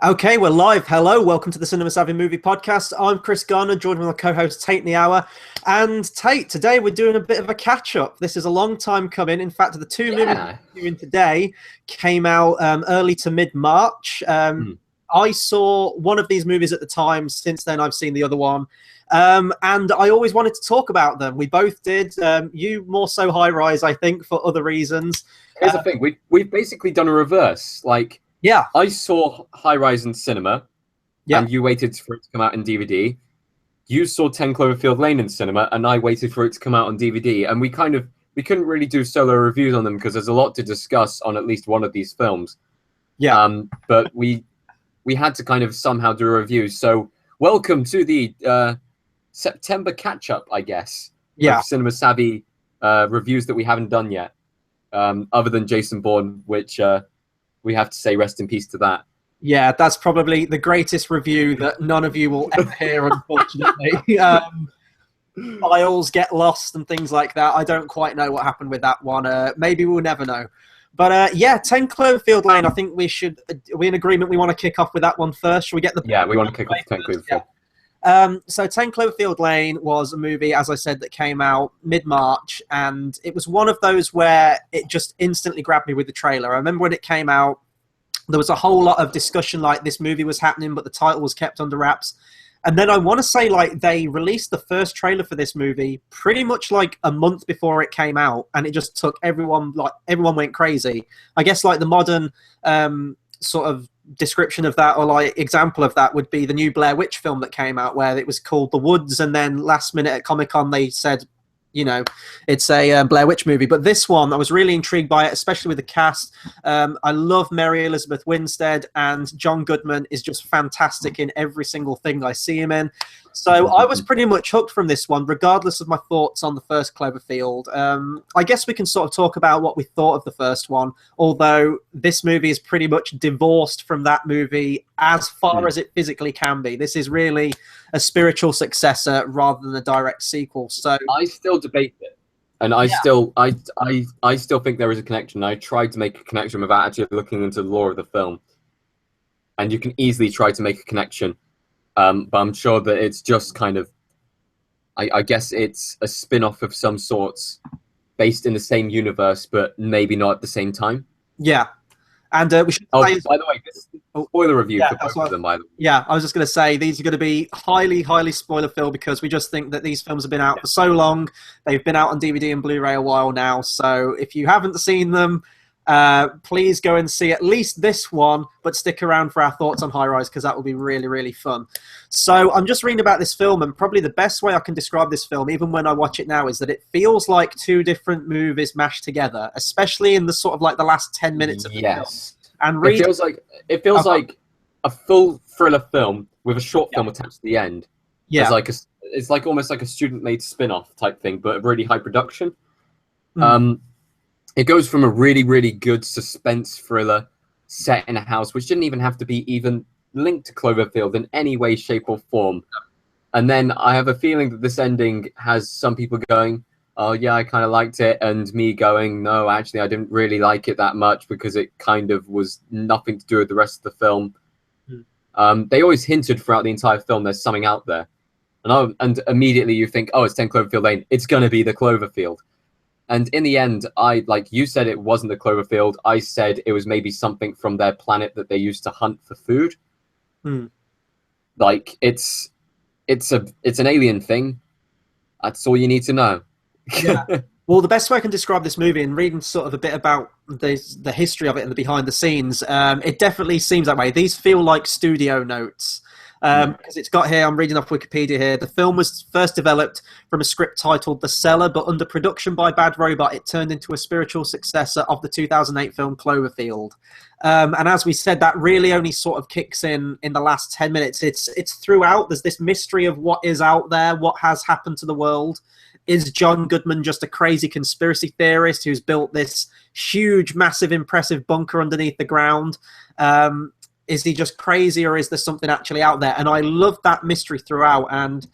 Okay, we're live. Hello, welcome to the Cinema Savvy Movie Podcast. I'm Chris Garner, joined with my co-host Tayte in the Hour. And Tayte, today we're doing a bit of a catch-up. This is a long time coming. In fact, the two movies we're doing today came out early to mid-March. I saw one of these movies at the time. Since then, I've seen the other one. And I always wanted to talk about them. We both did. You more so High Rise, I think, for other reasons. Here's the thing. We've basically done a reverse. Yeah. I saw High Rise in cinema, and you waited for it to come out in DVD. You saw 10 Cloverfield Lane in cinema, and I waited for it to come out on DVD. And we couldn't really do solo reviews on them because there's a lot to discuss on at least one of these films. Yeah. But we had to kind of somehow do a review. So welcome to the September catch-up, I guess. Yeah. Of Cinema Savvy reviews that we haven't done yet, other than Jason Bourne, which... we have to say rest in peace to that. Yeah, that's probably the greatest review that none of you will ever hear, unfortunately. Files get lost and things like that. I don't quite know what happened with that one. Maybe we'll never know. But yeah, 10 Cloverfield Lane, I think we're in agreement we want to kick off with that one first. Should we get the... Yeah, we want to kick off 10 Cloverfield. Yeah. So 10 Cloverfield Lane was a movie, as I said, that came out mid-March, and it was one of those where it just instantly grabbed me with the trailer. I remember when it came out, there was a whole lot of discussion like this movie was happening, but the title was kept under wraps. And then I want to say they released the first trailer for this movie pretty much like a month before it came out, and it just took everyone went crazy. I guess the modern sort of description of that, or example of that, would be the new Blair Witch film that came out, where it was called The Woods, and then last minute at Comic-Con they said, it's a Blair Witch movie. But this one, I was really intrigued by it, especially with the cast. I love Mary Elizabeth Winstead, and John Goodman is just fantastic in every single thing I see him in. So I was pretty much hooked from this one, regardless of my thoughts on the first Cloverfield. I guess we can sort of talk about what we thought of the first one, although this movie is pretty much divorced from that movie as far as it physically can be. This is really a spiritual successor rather than a direct sequel. So I still debate it, and I still think there is a connection. I tried to make a connection without actually looking into the lore of the film, and you can easily try to make a connection. But I'm sure that it's just kind of, I guess it's a spin-off of some sorts based in the same universe, but maybe not at the same time. Yeah. And we should by the way, this is a spoiler review for both of them, by the way. Yeah, I was just going to say, these are going to be highly, highly spoiler-filled because we just think that these films have been out for so long. They've been out on DVD and Blu-ray a while now. So if you haven't seen them, please go and see at least this one, but stick around for our thoughts on High Rise because that will be really, really fun. So I'm just reading about this film, and probably the best way I can describe this film, even when I watch it now, is that it feels like two different movies mashed together, especially in the sort of the last 10 minutes of the film. And it feels like a full thriller film with a short film attached to the end. Yeah, it's almost like a student-made spin-off type thing, but really high production. It goes from a really, really good suspense thriller set in a house, which didn't even have to be even linked to Cloverfield in any way, shape, or form. And then I have a feeling that this ending has some people going, oh, yeah, I kind of liked it, and me going, no, actually, I didn't really like it that much because it kind of was nothing to do with the rest of the film. They always hinted throughout the entire film there's something out there. And immediately you think, oh, it's 10 Cloverfield Lane. It's going to be the Cloverfield. And in the end, like you said, it wasn't the Cloverfield. I said it was maybe something from their planet that they used to hunt for food. Like it's an alien thing. That's all you need to know. Yeah. Well, the best way I can describe this movie, and reading sort of a bit about the history of it and the behind the scenes, it definitely seems that way. These feel like studio notes. Because it's got here, I'm reading off Wikipedia here, the film was first developed from a script titled The Cellar, but under production by Bad Robot, it turned into a spiritual successor of the 2008 film Cloverfield. And as we said, that really only sort of kicks in the last 10 minutes. It's throughout. There's this mystery of what is out there, what has happened to the world. Is John Goodman just a crazy conspiracy theorist who's built this huge, massive, impressive bunker underneath the ground? Is he just crazy, or is there something actually out there? And I love that mystery throughout. And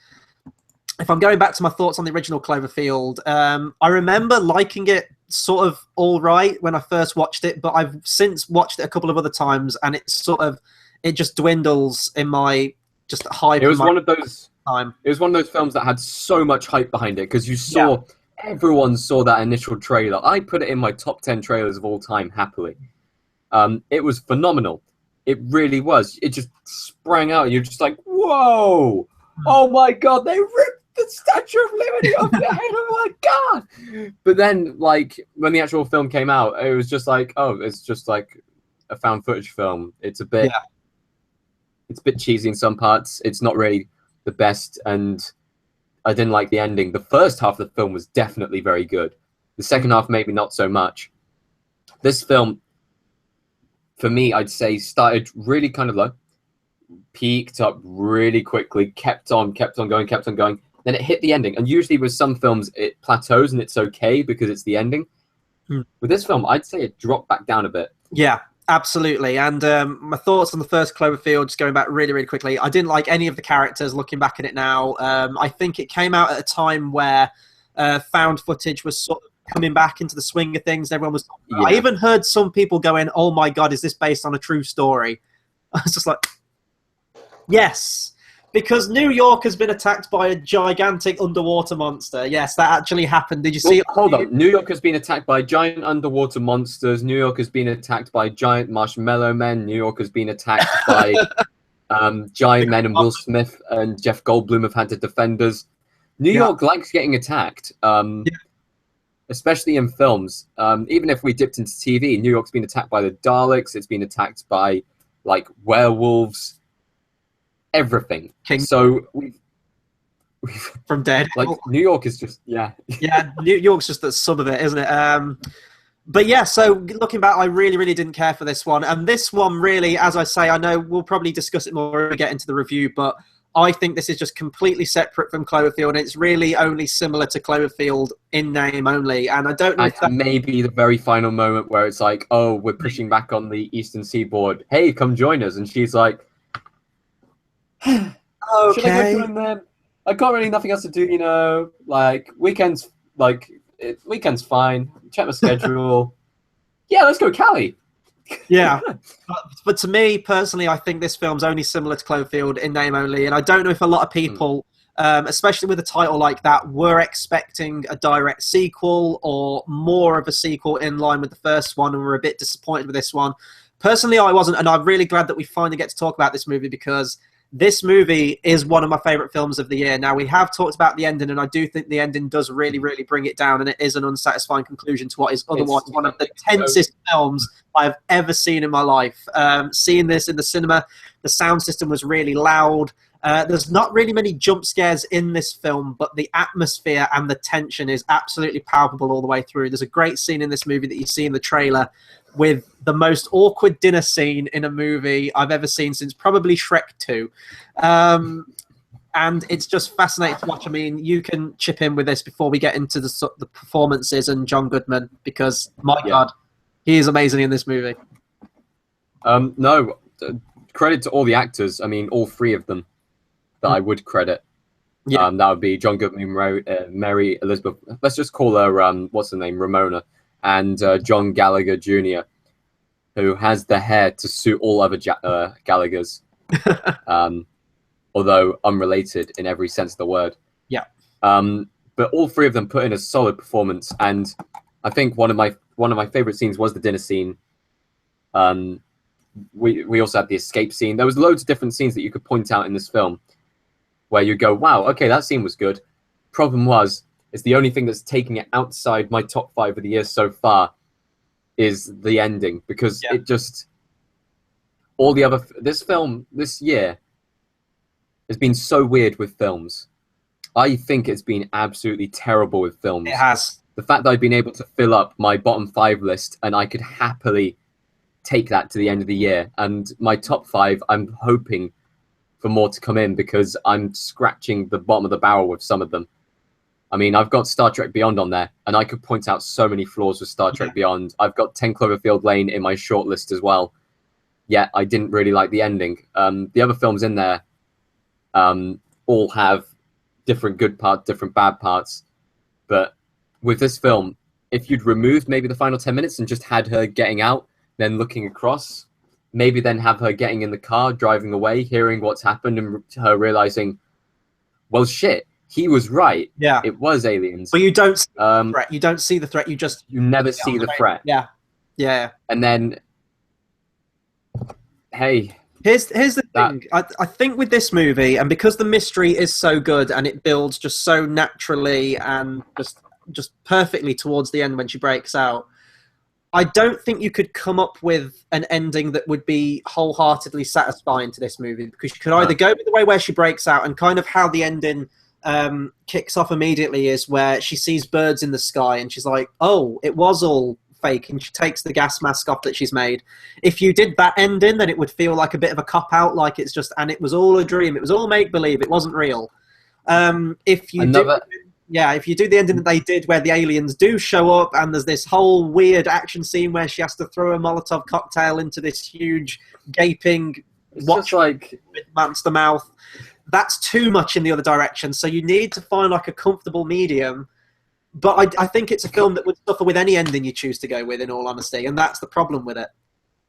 if I'm going back to my thoughts on the original Cloverfield, I remember liking it sort of all right when I first watched it, but I've since watched it a couple of other times, and it just dwindles in my just hype. It was one of those. Time. It was one of those films that had so much hype behind it because you saw everyone saw that initial trailer. I put it in my top 10 trailers of all time happily. It was phenomenal. It really was. It just sprang out, and you're just like, "Whoa! Oh my God! They ripped the Statue of Liberty off the head! Oh my God!" But then, like when the actual film came out, it was just like, "Oh, it's just like a found footage film. It's a bit cheesy in some parts. It's not really the best, and I didn't like the ending. The first half of the film was definitely very good. The second half, maybe not so much. This film, for me, I'd say started really kind of low, peaked up really quickly, kept on going. Then it hit the ending. And usually with some films, it plateaus and it's okay because it's the ending. With this film, I'd say it dropped back down a bit. Yeah, absolutely. And my thoughts on the first Cloverfield, just going back really, really quickly. I didn't like any of the characters looking back at it now. I think it came out at a time where found footage was sort of coming back into the swing of things. Everyone was. Yeah. I even heard some people going, "Oh my God, is this based on a true story?" I was just like, yes, because New York has been attacked by a gigantic underwater monster. Yes, that actually happened. Did you see it? Hold on. New York has been attacked by giant underwater monsters. New York has been attacked by giant marshmallow men. New York has been attacked by giant men, and Will Smith and Jeff Goldblum have had to defend us. New York likes getting attacked. Especially in films. Even if we dipped into TV, New York's been attacked by the Daleks. It's been attacked by like werewolves, everything. So we've from Dead. Like New York is just yeah. New York's just the sub of it, isn't it? But yeah, so looking back, I really, really didn't care for this one. And this one really, as I say, I know we'll probably discuss it more when we get into the review, but I think this is just completely separate from Cloverfield, and it's really only similar to Cloverfield in name only. And I don't know if that may be the very final moment where it's like, oh, we're pushing back on the Eastern Seaboard. Hey, come join us. And she's like, okay. Should I go join them? I got really nothing else to do, you know. Like weekends fine. Check my schedule. Yeah, let's go, Cali. Yeah, but to me personally, I think this film's only similar to Cloverfield in name only, and I don't know if a lot of people, especially with a title like that, were expecting a direct sequel or more of a sequel in line with the first one, and were a bit disappointed with this one. Personally, I wasn't, and I'm really glad that we finally get to talk about this movie because this movie is one of my favourite films of the year. Now, we have talked about the ending, and I do think the ending does really, really bring it down, and it is an unsatisfying conclusion to what is otherwise one of the tensest films I've ever seen in my life. Seeing this in the cinema, the sound system was really loud. There's not really many jump scares in this film, but the atmosphere and the tension is absolutely palpable all the way through. There's a great scene in this movie that you see in the trailer with the most awkward dinner scene in a movie I've ever seen since probably Shrek 2. And it's just fascinating to watch. I mean, you can chip in with this before we get into the performances and John Goodman, because, my God, he is amazing in this movie. No, credit to all the actors. I mean, all three of them that I would credit. Yeah. That would be John Goodman, Mary Elizabeth. Let's just call her, what's her name, Ramona. And John Gallagher Jr., who has the hair to suit all other Gallaghers, although unrelated in every sense of the word. Yeah. But all three of them put in a solid performance, and I think one of my favorite scenes was the dinner scene. We also had the escape scene. There was loads of different scenes that you could point out in this film, where you go, "Wow, okay, that scene was good." Problem was, it's the only thing that's taking it outside my top 5 of the year so far is the ending, because it just all the other this film this year has been so weird with films. I think it's been absolutely terrible with films. It has. The fact that I've been able to fill up my bottom 5 list, and I could happily take that to the end of the year, and my top 5, I'm hoping for more to come in because I'm scratching the bottom of the barrel with some of them. I mean, I've got Star Trek Beyond on there, and I could point out so many flaws with Star Trek Beyond. I've got 10 Cloverfield Lane in my shortlist as well. Yet I didn't really like the ending. The other films in there all have different good parts, different bad parts. But with this film, if you'd removed maybe the final 10 minutes and just had her getting out, then looking across, maybe then have her getting in the car, driving away, hearing what's happened, and her realizing, well, shit, he was right. Yeah. It was aliens. But you don't see the threat. You don't see the threat. You never see the threat. Yeah. Yeah. And then, hey. Here's the thing. I think with this movie, and because the mystery is so good and it builds just so naturally and just perfectly towards the end when she breaks out, I don't think you could come up with an ending that would be wholeheartedly satisfying to this movie, because you could either go with the way where she breaks out, and kind of how the ending kicks off immediately is where she sees birds in the sky and she's like, oh, it was all fake, and she takes the gas mask off that she's made. If you did that ending, then it would feel like a bit of a cop-out, like it's just, and it was all a dream, it was all make-believe, it wasn't real. If you do the ending that they did where the aliens do show up and there's this whole weird action scene where she has to throw a Molotov cocktail into this huge gaping monster mouth, that's too much in the other direction. So you need to find like a comfortable medium. But I think it's a film that would suffer with any ending you choose to go with, in all honesty, and that's the problem with it.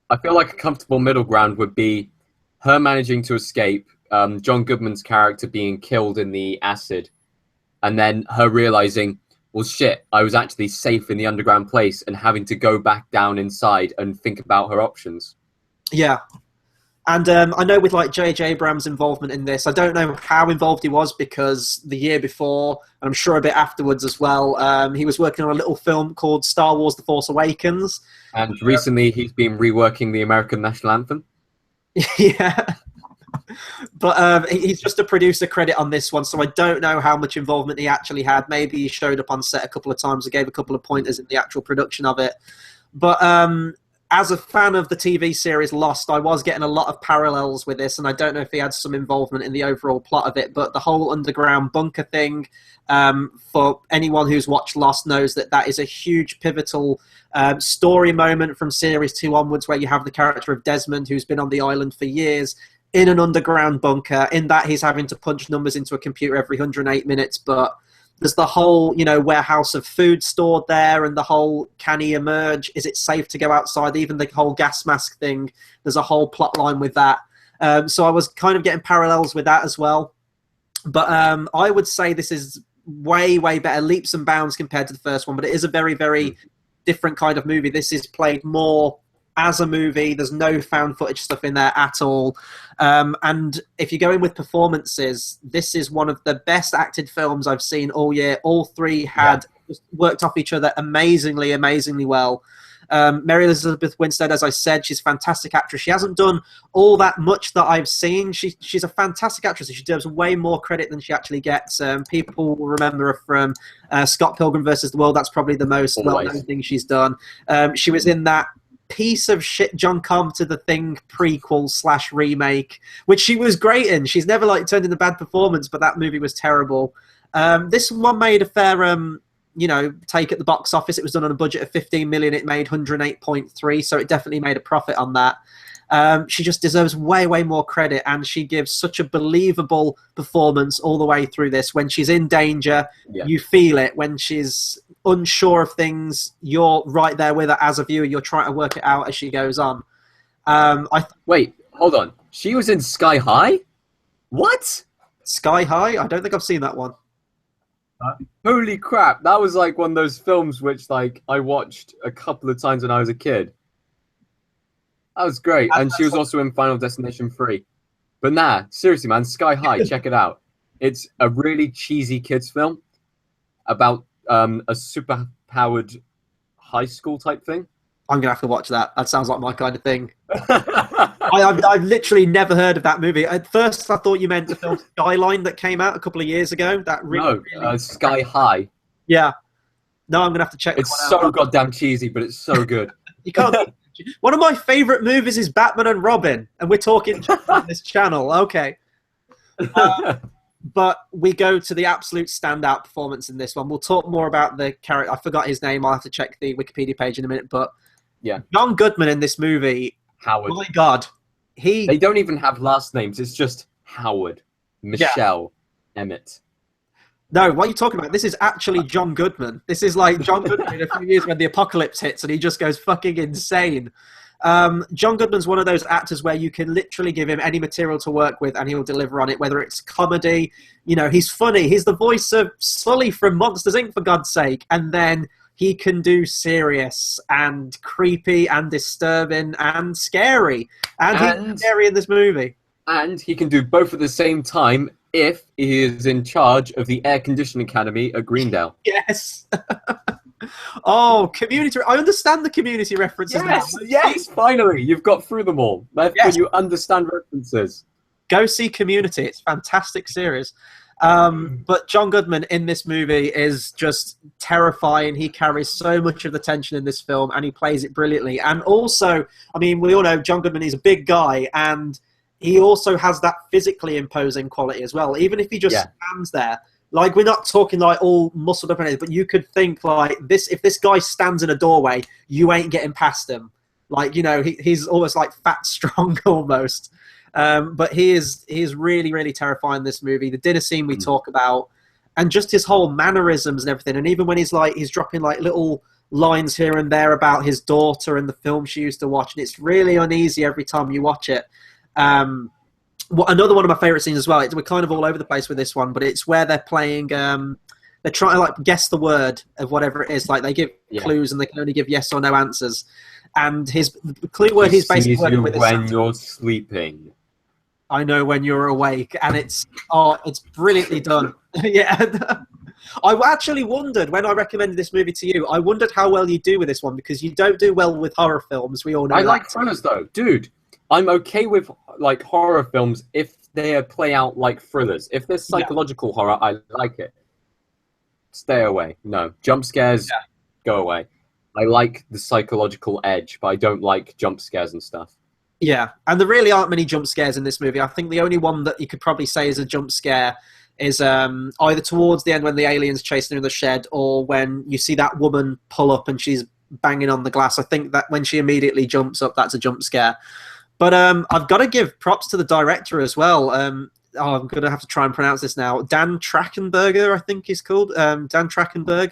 I feel like a comfortable middle ground would be her managing to escape, John Goodman's character being killed in the acid, and then her realizing, well, shit, I was actually safe in the underground place, and having to go back down inside and think about her options. Yeah. And I know with like J.J. Abrams' involvement in this, I don't know how involved he was, because the year before, and I'm sure a bit afterwards as well, he was working on a little film called Star Wars The Force Awakens. And recently he's been reworking the American National Anthem. Yeah. But he's just a producer credit on this one, so I don't know how much involvement he actually had. Maybe he showed up on set a couple of times and gave a couple of pointers in the actual production of it. But as a fan of the TV series Lost, I was getting a lot of parallels with this, and I don't know if he had some involvement in the overall plot of it, but the whole underground bunker thing, for anyone who's watched Lost knows that that is a huge pivotal story moment from Series 2 onwards, where you have the character of Desmond, who's been on the island for years, in an underground bunker, in that he's having to punch numbers into a computer every 108 minutes, but there's the whole, warehouse of food stored there, and the whole, can he emerge? Is it safe to go outside? Even the whole gas mask thing, there's a whole plot line with that. So I was kind of getting parallels with that as well. But I would say this is way, way better, leaps and bounds compared to the first one, but it is a very, very different kind of movie. This is played more as a movie. There's no found footage stuff in there at all. And if you go in with performances, this is one of the best acted films I've seen all year. All three had worked off each other amazingly, amazingly well. Mary Elizabeth Winstead, as I said, she's a fantastic actress. She hasn't done all that much that I've seen. She's a fantastic actress. She deserves way more credit than she actually gets. People will remember her from Scott Pilgrim versus the World. That's probably the most well-known thing she's done. She was in that piece of shit John Carpenter The Thing prequel/remake, which she was great in. She's never turned in a bad performance, but that movie was terrible. This one made a fair take at the box office. It was done on a budget of 15 million. It made 108.3, so it definitely made a profit on that. She just deserves way, way more credit, and she gives such a believable performance all the way through this. When she's in danger, you feel it. When she's unsure of things, you're right there with her as a viewer. You're trying to work it out as she goes on. Wait, hold on. She was in Sky High? What? Sky High? I don't think I've seen that one. Holy crap. That was one of those films which I watched a couple of times when I was a kid. That was great. And she was also in Final Destination 3. But nah, seriously, man, Sky High, check it out. It's a really cheesy kids film about a super-powered high school type thing. I'm going to have to watch that. That sounds like my kind of thing. I've literally never heard of that movie. At first, I thought you meant the film Skyline that came out a couple of years ago. Sky High. Yeah. No, I'm going to have to check It's that one out. Goddamn cheesy, but it's so good. You can't. One of my favourite movies is Batman and Robin, and we're talking on this channel. Okay. But we go to the absolute standout performance in this one. We'll talk more about the character. I forgot his name. I'll have to check the Wikipedia page in a minute. But John Goodman in this movie, Howard. My God. They don't even have last names. It's just Howard, Michelle, Emmett. No, what are you talking about? This is actually John Goodman. This is like John Goodman in a few years when the apocalypse hits and he just goes fucking insane. John Goodman's one of those actors where you can literally give him any material to work with and he'll deliver on it, whether it's comedy. You know, he's funny. He's the voice of Sully from Monsters, Inc., for God's sake. And then he can do serious and creepy and disturbing and scary. And he's scary in this movie. And he can do both at the same time if he is in charge of the Air Conditioning Academy at Greendale. Yes. Oh, Community. I understand the Community references now. Yes, finally. You've got through them all. Therefore, yes. You understand references. Go see Community. It's a fantastic series. But John Goodman in this movie is just terrifying. He carries so much of the tension in this film, and he plays it brilliantly. And also, I mean, we all know John Goodman is a big guy, and he also has that physically imposing quality as well. Even if he just stands there, like, we're not talking like all muscled up and anything, but you could think like this: if this guy stands in a doorway, you ain't getting past him. Like, you know, he's almost like fat strong almost. But he is really, really terrifying in this movie. The dinner scene we talk about, and just his whole mannerisms and everything. And even when he's dropping like little lines here and there about his daughter and the film she used to watch, and it's really uneasy every time you watch it. Another one of my favorite scenes as well. We're kind of all over the place with this one, but it's where they're playing. They're trying to like guess the word of whatever it is. Like, they give clues and they can only give yes or no answers. And the clue word he's basically working with is when you're sleeping. I know when you're awake, and it's brilliantly done. Yeah. I actually wondered when I recommended this movie to you. I wondered how well you do with this one, because you don't do well with horror films. We all know. I like thrillers though, dude. I'm okay with like horror films if they play out like thrillers. If there's psychological horror, I like it. Stay away. No. Jump scares, go away. I like the psychological edge, but I don't like jump scares and stuff. Yeah, and there really aren't many jump scares in this movie. I think the only one that you could probably say is a jump scare is either towards the end when the alien's chasing her in the shed, or when you see that woman pull up and she's banging on the glass. I think that when she immediately jumps up, that's a jump scare. But I've got to give props to the director as well. I'm going to have to try and pronounce this now. Dan Trachtenberger, I think he's called. Dan Trachtenberg.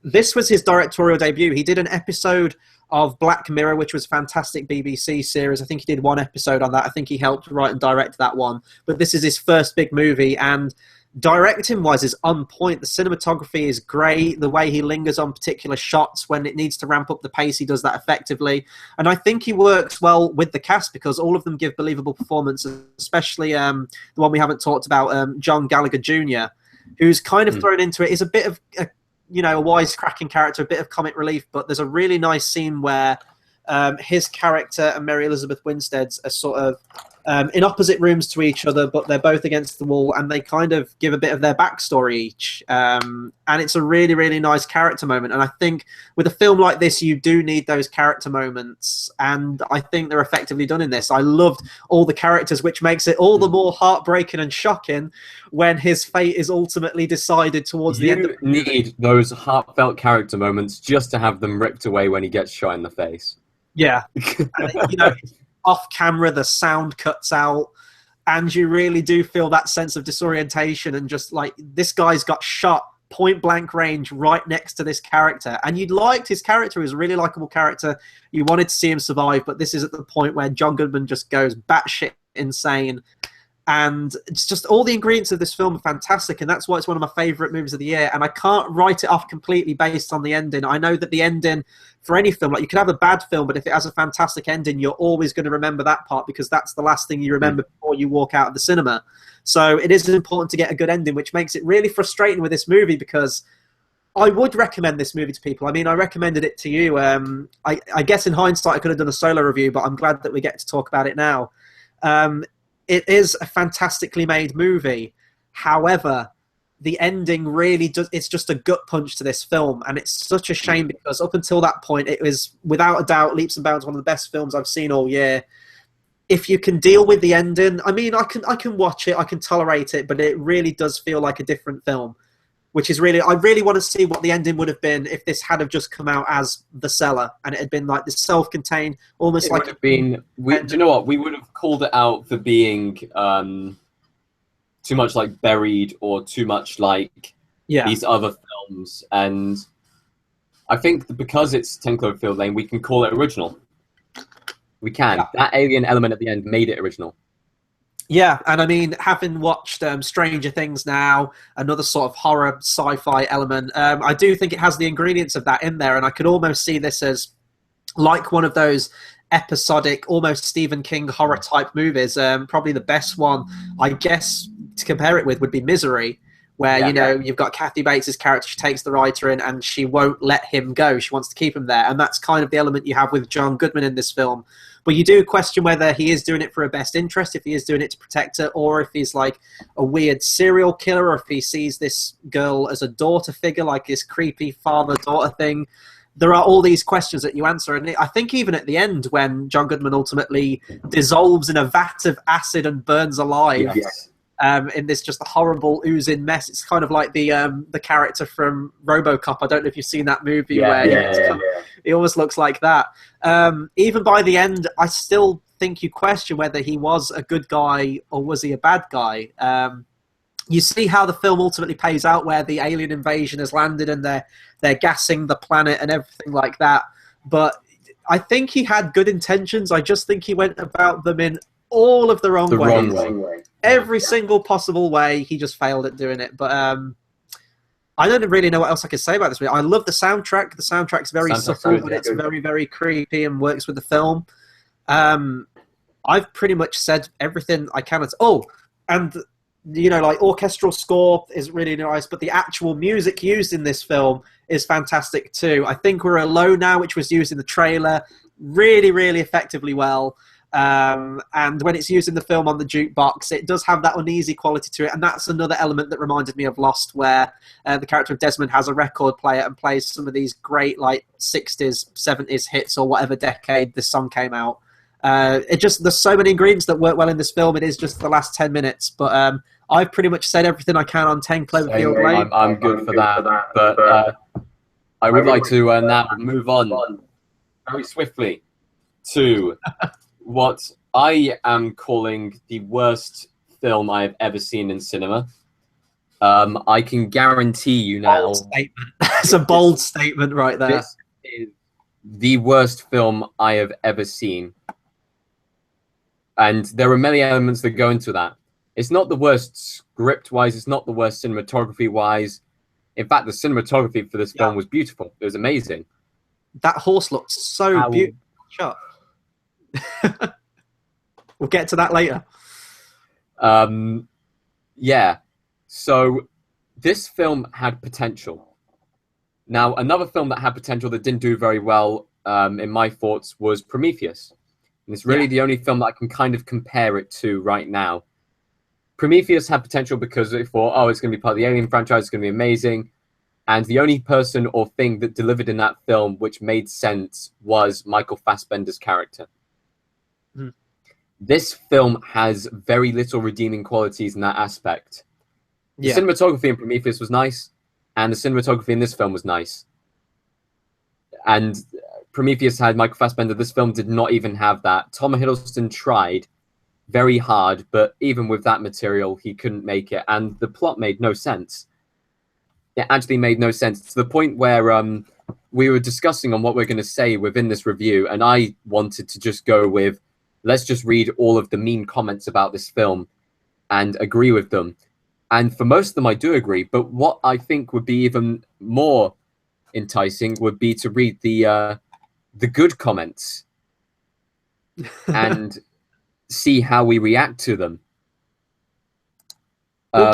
This was his directorial debut. He did an episode of Black Mirror, which was a fantastic BBC series. I think he did one episode on that. I think he helped write and direct that one. But this is his first big movie, and directing-wise is on point. The cinematography is great. The way he lingers on particular shots when it needs to ramp up the pace, he does that effectively. And I think he works well with the cast, because all of them give believable performances, especially the one we haven't talked about, John Gallagher Jr., who's kind of thrown into it. Is a bit of a wisecracking character, a bit of comic relief, but there's a really nice scene where his character and Mary Elizabeth Winstead's are sort of in opposite rooms to each other, but they're both against the wall, and they kind of give a bit of their backstory each. And it's a really, really nice character moment. And I think with a film like this, you do need those character moments, and I think they're effectively done in this. I loved all the characters, which makes it all the more heartbreaking and shocking when his fate is ultimately decided towards the end of the movie. You need those heartfelt character moments just to have them ripped away when he gets shot in the face. Yeah. And, off camera, the sound cuts out, and you really do feel that sense of disorientation, and just like, this guy's got shot point blank range right next to this character, and you liked his character. He was a really likable character. You wanted to see him survive, but this is at the point where John Goodman just goes batshit insane. And it's just, all the ingredients of this film are fantastic, and that's why it's one of my favourite movies of the year. And I can't write it off completely based on the ending. I know that the ending for any film, like, you could have a bad film, but if it has a fantastic ending, you're always going to remember that part, because that's the last thing you remember before you walk out of the cinema. So it is important to get a good ending, which makes it really frustrating with this movie, because I would recommend this movie to people. I mean, I recommended it to you. I guess in hindsight, I could have done a solo review, but I'm glad that we get to talk about it now. It is a fantastically made movie. However, the ending really does, it's just a gut punch to this film, and it's such a shame, because up until that point, it was without a doubt leaps and bounds one of the best films I've seen all year. If you can deal with the ending, I mean, I can watch it, I can tolerate it, but it really does feel like a different film, which is really, I really want to see what the ending would have been if this had have just come out as The Cellar, and it had been like this self-contained, almost like... Do you know what? We would have called it out for being too much like Buried, or too much like these other films. And I think that because it's 10 Cloverfield Lane, we can call it original. We can. Yeah. That alien element at the end made it original. Yeah, and I mean, having watched Stranger Things now, another sort of horror sci-fi element, I do think it has the ingredients of that in there, and I could almost see this as like one of those episodic, almost Stephen King horror type movies. Probably the best one, I guess, to compare it with would be Misery, where you've got Kathy Bates' character. She takes the writer in, and she won't let him go. She wants to keep him there, and that's kind of the element you have with John Goodman in this film. But you do question whether he is doing it for her best interest, if he is doing it to protect her, or if he's like a weird serial killer, or if he sees this girl as a daughter figure, like this creepy father-daughter thing. There are all these questions that you answer. And I think even at the end, when John Goodman ultimately dissolves in a vat of acid and burns alive, Yes. in this just horrible oozing mess, it's kind of like the character from RoboCop. I don't know if you've seen that movie he almost looks like that. Even by the end, I still think you question whether he was a good guy or was he a bad guy. You see how the film ultimately pays out, where the alien invasion has landed and they're gassing the planet and everything like that. But I think he had good intentions. I just think he went about them in all of the wrong ways. Every single possible way, he just failed at doing it. But I don't really know what else I can say about this movie. I love the soundtrack. The soundtrack's very subtle, but it's very, very creepy and works with the film. I've pretty much said everything I can. And like orchestral score is really nice, but the actual music used in this film is fantastic too. I Think We're Alone Now, which was used in the trailer, really, really effectively well. And when it's used in the film on the jukebox, it does have that uneasy quality to it, and that's another element that reminded me of Lost, where the character of Desmond has a record player and plays some of these great like 60s, 70s hits or whatever decade this song came out. There's so many ingredients that work well in this film. It is just the last 10 minutes, but I've pretty much said everything I can on 10 Cloverfield Lane. I'm good for that, but I would like to now move on very swiftly to what I am calling the worst film I have ever seen in cinema. I can guarantee you now. Bold statement. That's a bold statement right there. This is the worst film I have ever seen. And there are many elements that go into that. It's not the worst script-wise. It's not the worst cinematography-wise. In fact, the cinematography for this film was beautiful. It was amazing. That horse looked so beautiful. Shut up. We'll get to that later. Yeah. So this film had potential. Now, another film that had potential that didn't do very well, in my thoughts, was Prometheus. And it's really the only film that I can kind of compare it to right now. Prometheus had potential because they thought, it's going to be part of the Alien franchise, it's going to be amazing. And the only person or thing that delivered in that film which made sense was Michael Fassbender's character. Mm. This film has very little redeeming qualities in that aspect. The cinematography in Prometheus was nice, and the cinematography in this film was nice. And Prometheus had Michael Fassbender. This film did not even have that. Tom Hiddleston tried very hard, but even with that material, he couldn't make it. And the plot made no sense. It actually made no sense, to the point where we were discussing on what we're going to say within this review, and I wanted to just go with, let's just read all of the mean comments about this film and agree with them. And for most of them, I do agree. But what I think would be even more enticing would be to read the good comments and see how we react to them. We'll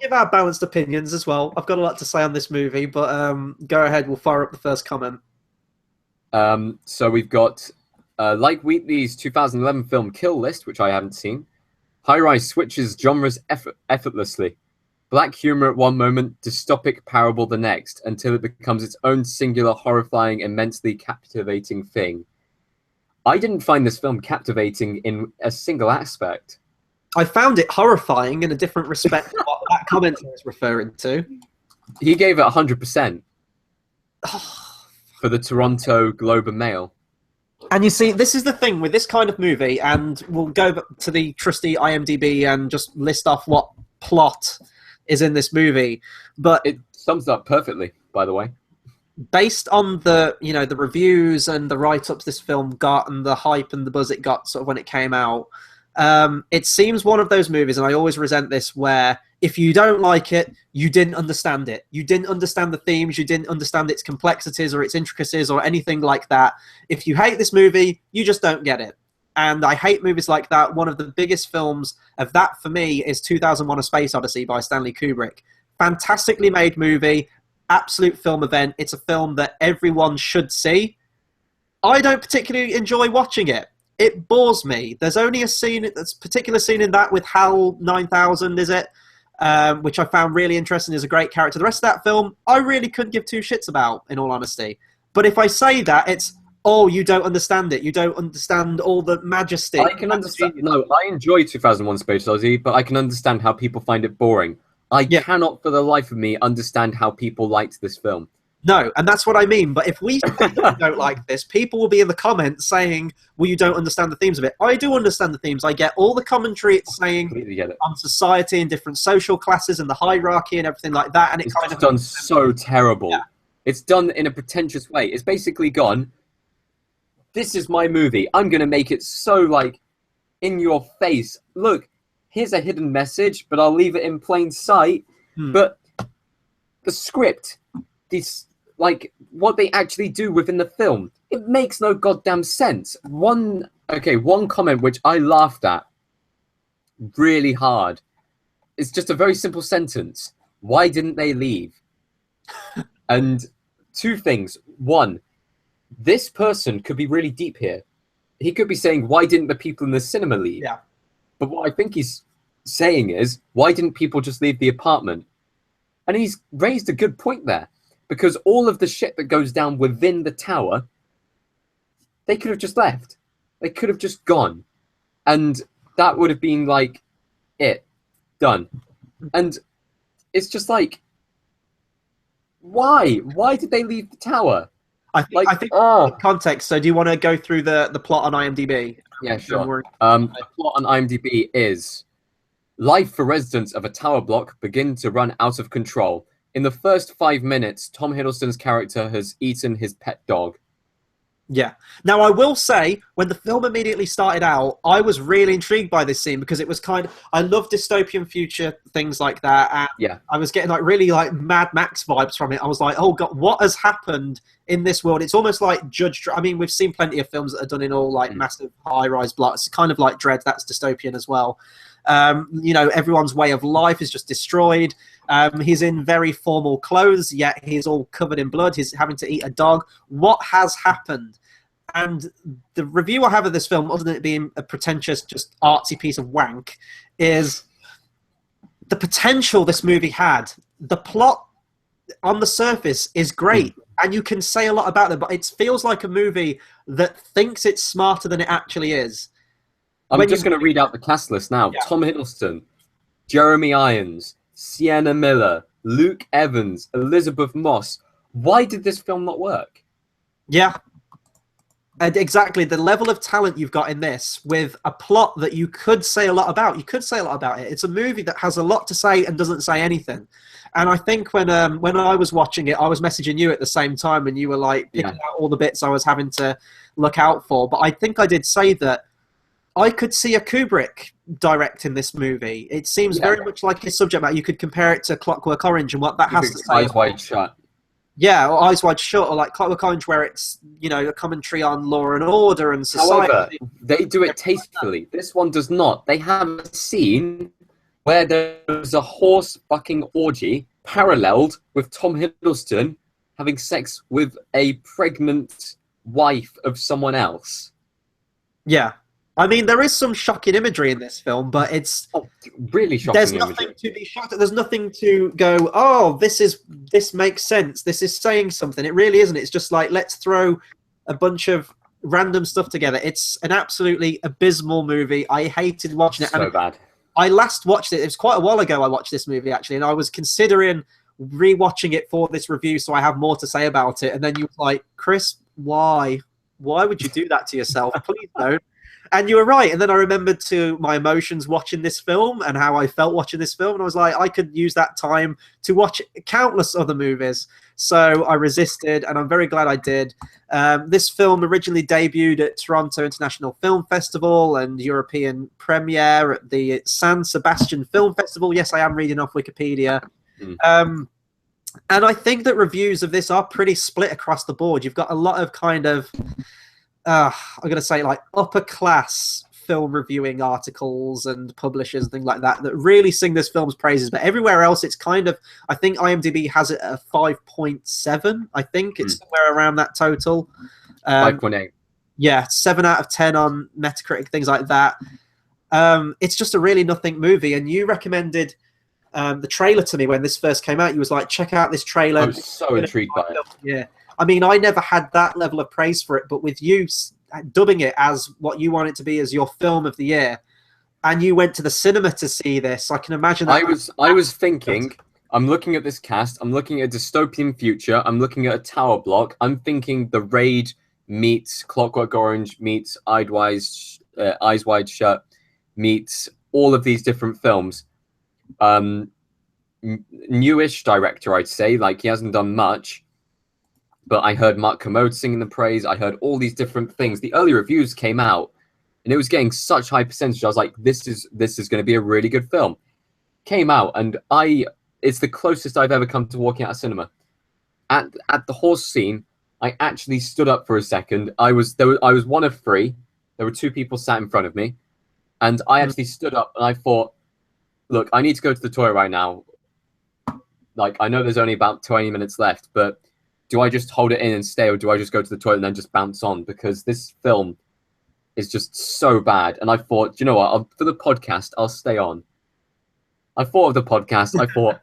give our balanced opinions as well. I've got a lot to say on this movie, but go ahead. We'll fire up the first comment. So we've got like Wheatley's 2011 film Kill List, which I haven't seen. High Rise switches genres effortlessly. Black humor at one moment, dystopic parable the next, until it becomes its own singular, horrifying, immensely captivating thing. I didn't find this film captivating in a single aspect. I found it horrifying in a different respect to what that commenter is referring to. He gave it 100% for the Toronto Globe and Mail. And you see, this is the thing with this kind of movie, and we'll go to the trusty IMDb and just list off what plot is in this movie. But it sums up perfectly, by the way. based on the the reviews and the write-ups this film got and the hype and the buzz it got sort of when it came out, it seems one of those movies, and I always resent this, where if you don't like it, you didn't understand it. You didn't understand the themes, you didn't understand its complexities or its intricacies or anything like that. If you hate this movie, you just don't get it. And I hate movies like that. One of the biggest films of that for me is 2001: A Space Odyssey by Stanley Kubrick. Fantastically made movie, absolute film event. It's a film that everyone should see. I don't particularly enjoy watching it. It bores me. There's only a particular scene in that with HAL 9000, is it? Which I found really interesting. Is a great character. The rest of that film, I really couldn't give two shits about, in all honesty. But if I say that, it's, oh, you don't understand it. You don't understand all the majesty. I can understand. No, I enjoy 2001: Space Odyssey, but I can understand how people find it boring. I cannot, for the life of me, understand how people liked this film. No, and that's what I mean. But if we don't like this, people will be in the comments saying, well, you don't understand the themes of it. I do understand the themes. I get all the commentary it's saying on society and different social classes and the hierarchy and everything like that. And it's kind of done so terrible. Yeah. It's done in a pretentious way. It's basically gone, this is my movie. I'm going to make it so, like, in your face. Look, here's a hidden message, but I'll leave it in plain sight. But the script, like, what they actually do within the film, it makes no goddamn sense. One comment which I laughed at really hard. It's just a very simple sentence. Why didn't they leave? And two things. One, this person could be really deep here. He could be saying, why didn't the people in the cinema leave? Yeah. But what I think he's saying is, why didn't people just leave the apartment? And he's raised a good point there. Because all of the shit that goes down within the tower, they could have just left. They could have just gone. And that would have been like, it. Done. And it's just like, why? Why did they leave the tower? I think context. So do you want to go through the plot on IMDb? Yeah, sure. The plot on IMDb is, life for residents of a tower block begin to run out of control. In the first 5 minutes, Tom Hiddleston's character has eaten his pet dog. Yeah. Now, I will say, when the film immediately started out, I was really intrigued by this scene because it was kind of... I love dystopian future, things like that. And yeah. I was getting really Mad Max vibes from it. I was like, oh, God, what has happened in this world? It's almost like Judge Dredd. I mean, we've seen plenty of films that are done in all massive high-rise blocks. Kind of like Dredd, that's dystopian as well. Everyone's way of life is just destroyed. He's in very formal clothes, yet he's all covered in blood. He's having to eat a dog. What has happened? And the review I have of this film, other than it being a pretentious, just artsy piece of wank, is the potential this movie had. The plot on the surface is great, and you can say a lot about it, but it feels like a movie that thinks it's smarter than it actually is. I'm just going to read out the cast list now. Yeah. Tom Hiddleston, Jeremy Irons, Sienna Miller, Luke Evans, Elizabeth Moss. Why did this film not work? Yeah. And exactly the level of talent you've got in this with a plot that you could say a lot about. You could say a lot about it. It's a movie that has a lot to say and doesn't say anything. And I think when I was watching it, I was messaging you at the same time and you were like picking out all the bits I was having to look out for. But I think I did say that I could see a Kubrick directing this movie. It seems very much like his subject matter. You could compare it to Clockwork Orange and what that has to say. Eyes Wide Shut. Yeah, or Eyes Wide Shut, or like Clockwork Orange, where it's, a commentary on law and order and society. However, they do it tastefully. This one does not. They have a scene where there's a horse bucking orgy paralleled with Tom Hiddleston having sex with a pregnant wife of someone else. Yeah. I mean, there is some shocking imagery in this film, but it's really shocking. There's nothing to be shocked at. There's nothing to go, oh, this makes sense. This is saying something. It really isn't. It's just like, let's throw a bunch of random stuff together. It's an absolutely abysmal movie. I hated watching it. So bad. I last watched it. It was quite a while ago I watched this movie, actually, and I was considering rewatching it for this review so I have more to say about it. And then you were like, Chris, why? Why would you do that to yourself? Please don't. And you were right. And then I remembered to my emotions watching this film and how I felt watching this film. And I was like, I could use that time to watch countless other movies. So I resisted, and I'm very glad I did. This film originally debuted at Toronto International Film Festival and European premiere at the San Sebastian Film Festival. Yes, I am reading off Wikipedia. And I think that reviews of this are pretty split across the board. You've got a lot of kind of I'm going to say like upper class film reviewing articles and publishers and things like that that really sing this film's praises. But everywhere else, it's kind of, I think IMDb has it at a 5.7. I think it's somewhere around that total. 5.8. Yeah, 7 out of 10 on Metacritic, things like that. It's just a really nothing movie. And you recommended the trailer to me when this first came out. You was like, check out this trailer. I was so intrigued by it. Yeah. I mean, I never had that level of praise for it, but with you dubbing it as what you want it to be as your film of the year, and you went to the cinema to see this, I can imagine that. I was thinking, I'm looking at this cast, I'm looking at a dystopian future, I'm looking at a tower block, I'm thinking The Raid meets Clockwork Orange meets Eyes Wide Shut meets all of these different films. Newish director, I'd say, like he hasn't done much. But I heard Mark Kermode singing the praise. I heard all these different things. The early reviews came out, and it was getting such high percentage. I was like, this is going to be a really good film. Came out, and it's the closest I've ever come to walking out of cinema. At the horse scene, I actually stood up for a second. I was one of three. There were two people sat in front of me, and I actually stood up, and I thought, look, I need to go to the toilet right now. Like, I know there's only about 20 minutes left, but do I just hold it in and stay, or do I just go to the toilet and then just bounce on? Because this film is just so bad. And I thought, you know what? For the podcast, I'll stay on. I thought of the podcast. I thought,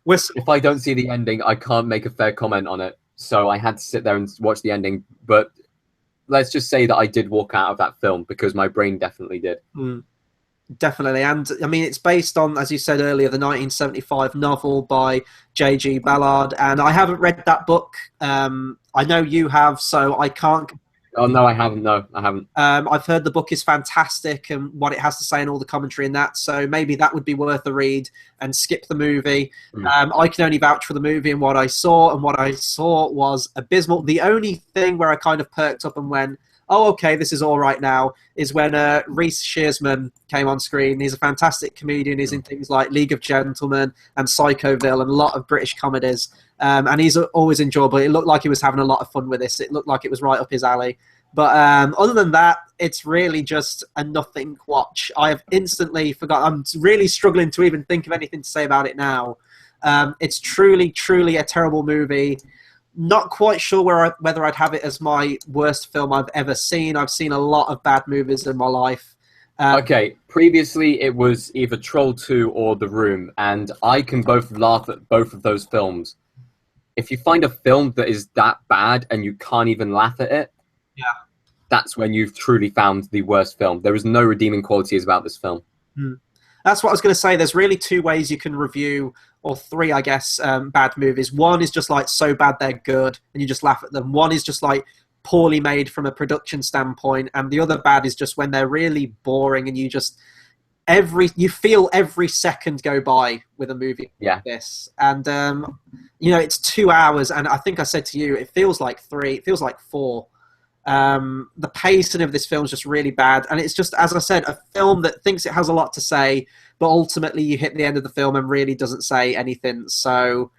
if I don't see the ending, I can't make a fair comment on it. So I had to sit there and watch the ending. But let's just say that I did walk out of that film because my brain definitely did. Definitely. And I mean, it's based on, as you said earlier, the 1975 novel by J.G. Ballard. And I haven't read that book. I know you have, so I can't. Oh, no, I haven't. No, I haven't. I've heard the book is fantastic and what it has to say and all the commentary in that. So maybe that would be worth a read and skip the movie. I can only vouch for the movie and what I saw. And what I saw was abysmal. The only thing where I kind of perked up and went, oh, okay, this is all right now, is when Reece Shearsman came on screen. He's a fantastic comedian. He's in things like League of Gentlemen and Psychoville and a lot of British comedies. And he's always enjoyable. It looked like he was having a lot of fun with this. It looked like it was right up his alley. But other than that, it's really just a nothing watch. I have instantly forgot. I'm really struggling to even think of anything to say about it now. It's truly, truly a terrible movie. Not quite sure whether I'd have it as my worst film I've ever seen. I've seen a lot of bad movies in my life. Okay, previously it was either Troll 2 or The Room, and I can both laugh at both of those films. If you find a film that is that bad and you can't even laugh at it, that's when you've truly found the worst film. There is no redeeming qualities about this film. That's what I was going to say. There's really two ways you can review, or three, I guess, bad movies. One is just like so bad they're good, and you just laugh at them. One is just like poorly made from a production standpoint, and the other bad is just when they're really boring, and you just you feel every second go by with a movie like this. And it's 2 hours, and I think I said to you, it feels like 3. It feels like 4. The pacing of this film is just really bad, and it's just, as I said, a film that thinks it has a lot to say, but ultimately you hit the end of the film and really doesn't say anything. So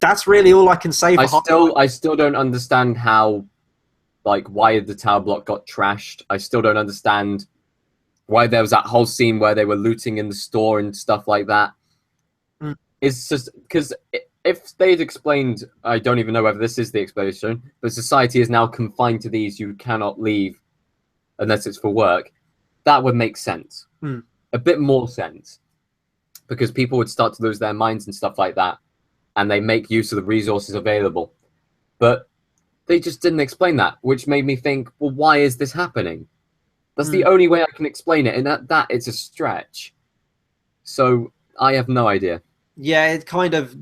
that's really all I can say. I still don't understand how, like, why the tower block got trashed. I still don't understand why there was that whole scene where they were looting in the store and stuff like that. It's just because if they'd explained, I don't even know whether this is the explanation, but society is now confined to these, you cannot leave unless it's for work, that would make sense. A bit more sense. Because people would start to lose their minds and stuff like that, and they make use of the resources available. But they just didn't explain that, which made me think, well, why is this happening? That's the only way I can explain it, and that it's a stretch. So I have no idea. Yeah, it kind of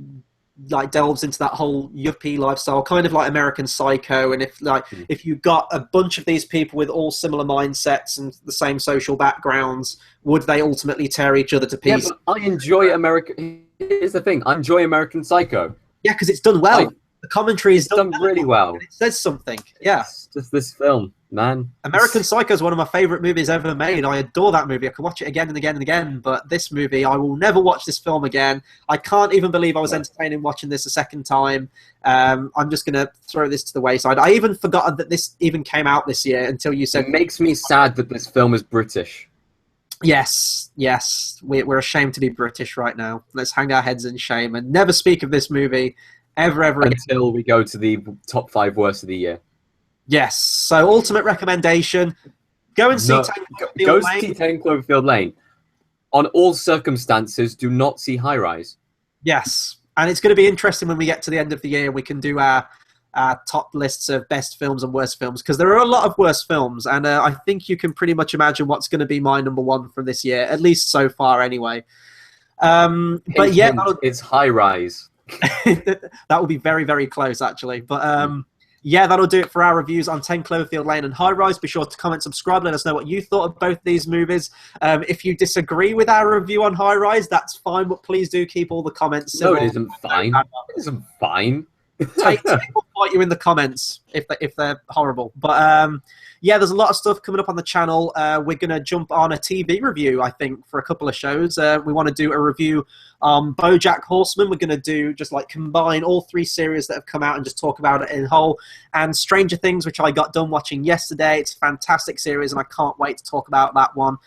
like delves into that whole yuppie lifestyle, kind of like American Psycho. And if you got a bunch of these people with all similar mindsets and the same social backgrounds, would they ultimately tear each other to pieces? Yeah, but I enjoy American. Here's the thing: I enjoy American Psycho. Yeah, because it's done well. The commentary is done really well. It says something. Yeah. It's just this film, man. American Psycho is one of my favorite movies ever made. I adore that movie. I can watch it again and again and again. But this movie, I will never watch this film again. I can't even believe I was entertaining watching this a second time. I'm just going to throw this to the wayside. I even forgot that this even came out this year until you said... It makes me sad that this film is British. Yes. We're ashamed to be British right now. Let's hang our heads in shame and never speak of this movie ever again. Until we go to the top 5 worst of the year. Yes. So, ultimate recommendation: go and see 10 Cloverfield Lane. See 10 Cloverfield Lane. On all circumstances, do not see High Rise. Yes, and it's going to be interesting when we get to the end of the year. We can do our top lists of best films and worst films, because there are a lot of worst films, and I think you can pretty much imagine what's going to be my number one from this year, at least so far, anyway. But yeah, it's High Rise. That will be very, very close, actually. But yeah, that'll do it for our reviews on 10 Cloverfield Lane and High Rise. Be sure to comment, subscribe, let us know what you thought of both these movies. If you disagree with our review on High Rise, that's fine, but please do keep all the comments civil. No, it isn't fine. It isn't fine. Tayte will fight you in the comments if they're horrible. But yeah, there's a lot of stuff coming up on the channel. We're going to jump on a TV review, I think, for a couple of shows. We want to do a review on BoJack Horseman. We're going to do just like combine all 3 series that have come out and just talk about it in whole. And Stranger Things, which I got done watching yesterday. It's a fantastic series, and I can't wait to talk about that one.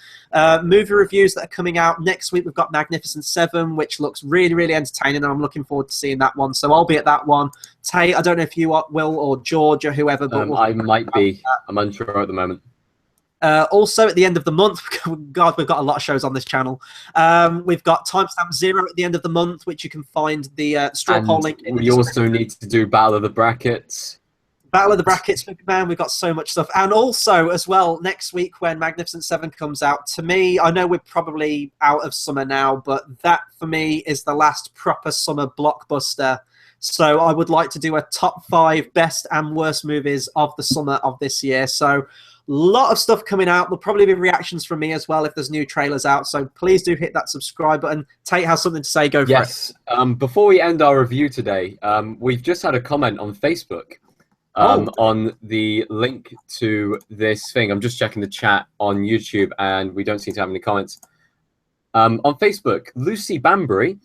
Movie reviews that are coming out next week. We've got Magnificent Seven, which looks really, really entertaining, and I'm looking forward to seeing that one. So I'll be at that one. Tay, I don't know if you will, or George, or whoever. But I might be. I'm unsure at the moment. Also, at the end of the month, God, we've got a lot of shows on this channel. We've got Timestamp 0 at the end of the month, which you can find the straw poll link. We also need to do Battle of the Brackets. Battle of the Brackets, man, we've got so much stuff. And also, as well, next week when Magnificent 7 comes out, to me, I know we're probably out of summer now, but that, for me, is the last proper summer blockbuster. So I would like to do a top 5 best and worst movies of the summer of this year. So a lot of stuff coming out. There'll probably be reactions from me as well if there's new trailers out. So please do hit that subscribe button. Tate has something to say. Go for it. Yes. Before we end our review today, we've just had a comment on Facebook on the link to this thing. I'm just checking the chat on YouTube, and we don't seem to have any comments. On Facebook, Lucy Banbury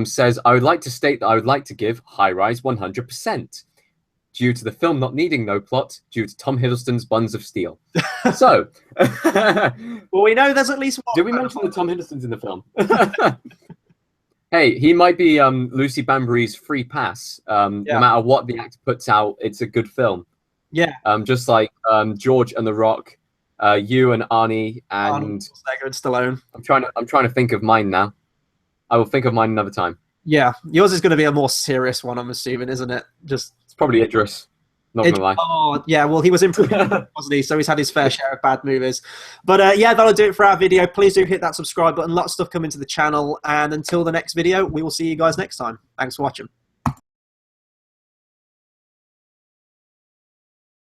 says, I would like to state that I would like to give High Rise 100%, due to the film not needing no plot, due to Tom Hiddleston's Buns of Steel. So, well, we know there's at least one. Did we mention that Tom Hiddleston's in the film? Hey, he might be Lucy Banbury's free pass. No matter what the actor puts out, it's a good film. Yeah. Just like George and The Rock, you and Arnie and Stallone. I'm trying to think of mine now. I will think of mine another time. Yeah, yours is going to be a more serious one, I'm assuming, isn't it? It's probably Idris. Not gonna lie. Oh, yeah. Well, he was in, wasn't he? So he's had his fair share of bad movies. But yeah, that'll do it for our video. Please do hit that subscribe button. A lot of stuff coming to the channel. And until the next video, we will see you guys next time. Thanks for watching.